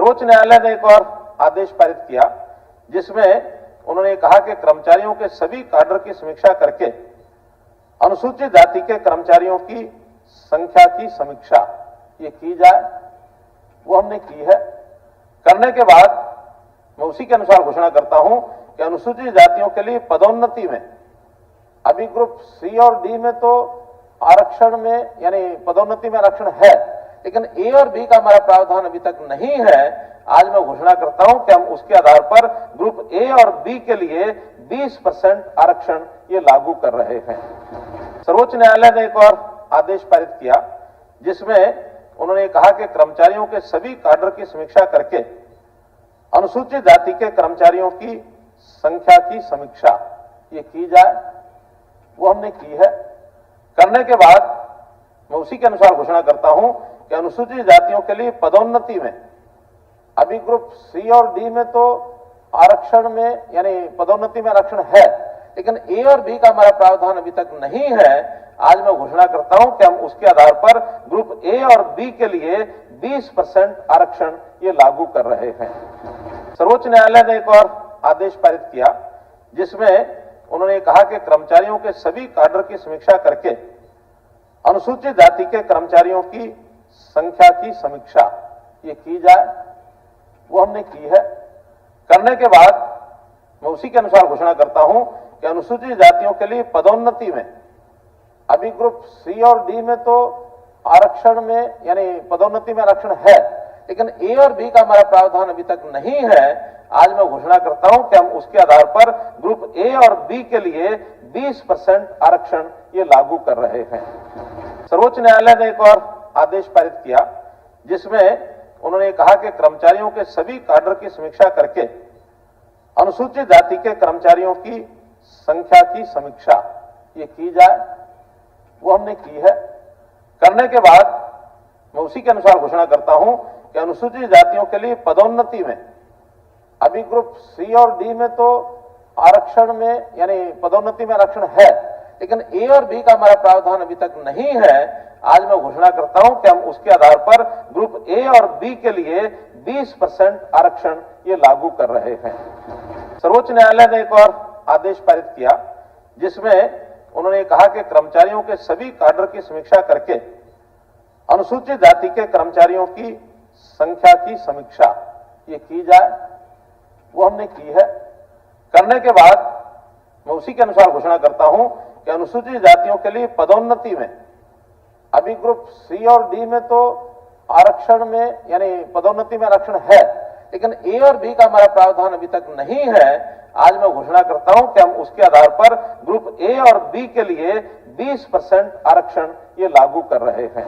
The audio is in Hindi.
सर्वोच्च न्यायालय ने एक और आदेश पारित किया जिसमें उन्होंने कहा कि कर्मचारियों के सभी काडर की समीक्षा करके अनुसूचित जाति के कर्मचारियों की संख्या की समीक्षा ये की जाए। वो हमने की है। करने के बाद मैं उसी के अनुसार घोषणा करता हूं कि अनुसूचित जातियों के लिए पदोन्नति में अभी ग्रुप सी और डी में तो आरक्षण में यानी पदोन्नति में आरक्षण है, लेकिन ए और बी का हमारा प्रावधान अभी तक नहीं है। आज मैं घोषणा करता हूं कि हम उसके आधार पर ग्रुप ए और बी के लिए 20% आरक्षण ये लागू कर रहे हैं। सर्वोच्च न्यायालय ने एक और आदेश पारित किया जिसमें उन्होंने कहा कि कर्मचारियों के सभी काडर की समीक्षा करके अनुसूचित जाति के कर्मचारियों की संख्या की समीक्षा ये की जाए। वो हमने की है। करने के बाद मैं उसी के अनुसार घोषणा करता हूं कि अनुसूचित जातियों के लिए पदोन्नति में अभी ग्रुप सी और डी में तो आरक्षण में यानी पदोन्नति में आरक्षण है, लेकिन ए और बी का हमारा प्रावधान अभी तक नहीं है। आज मैं घोषणा करता हूं कि हम उसके आधार पर ग्रुप ए और बी के लिए 20% आरक्षण ये लागू कर रहे हैं। सर्वोच्च न्यायालय ने एक और आदेश पारित किया जिसमें उन्होंने कहा कि कर्मचारियों के सभी काडर की समीक्षा करके अनुसूचित जाति के कर्मचारियों की संख्या की समीक्षा ये की जाए। वो हमने की है। करने के बाद मैं उसी के अनुसार घोषणा करता हूं कि अनुसूचित जातियों के लिए पदोन्नति में अभी ग्रुप सी और डी में तो आरक्षण में यानी पदोन्नति में आरक्षण है, लेकिन ए और बी का हमारा प्रावधान अभी तक नहीं है। आज मैं घोषणा करता हूं कि हम उसके आधार पर ग्रुप ए और बी के लिए 20% आरक्षण ये लागू कर रहे हैं। सर्वोच्च न्यायालय ने एक और आदेश पारित किया जिसमें उन्होंने कहा कि कर्मचारियों के सभी काडर की समीक्षा करके अनुसूचित जाति के कर्मचारियों की संख्या की समीक्षा ये की जाए। वो हमने की है। करने के बाद मैं उसी के अनुसार घोषणा करता हूं कि अनुसूचित जातियों के लिए पदोन्नति में अभी ग्रुप सी और डी में तो आरक्षण में यानी पदोन्नति में आरक्षण है, लेकिन ए और बी का हमारा प्रावधान अभी तक नहीं है। आज मैं घोषणा करता हूं कि हम उसके आधार पर ग्रुप ए और बी के लिए 20% आरक्षण ये लागू कर रहे हैं। सर्वोच्च न्यायालय ने एक और आदेश पारित किया जिसमें उन्होंने कहा कि कर्मचारियों के सभी काडर की समीक्षा करके अनुसूचित जाति के कर्मचारियों की संख्या की समीक्षा ये की जाए। वो हमने की है। करने के बाद मैं उसी के अनुसार घोषणा करता हूं कि अनुसूचित जातियों के लिए पदोन्नति में अभी ग्रुप सी और डी में तो आरक्षण में यानी पदोन्नति में आरक्षण है, लेकिन ए और बी का हमारा प्रावधान अभी तक नहीं है। आज मैं घोषणा करता हूं कि हम उसके आधार पर ग्रुप ए और बी के लिए 20% आरक्षण ये लागू कर रहे हैं।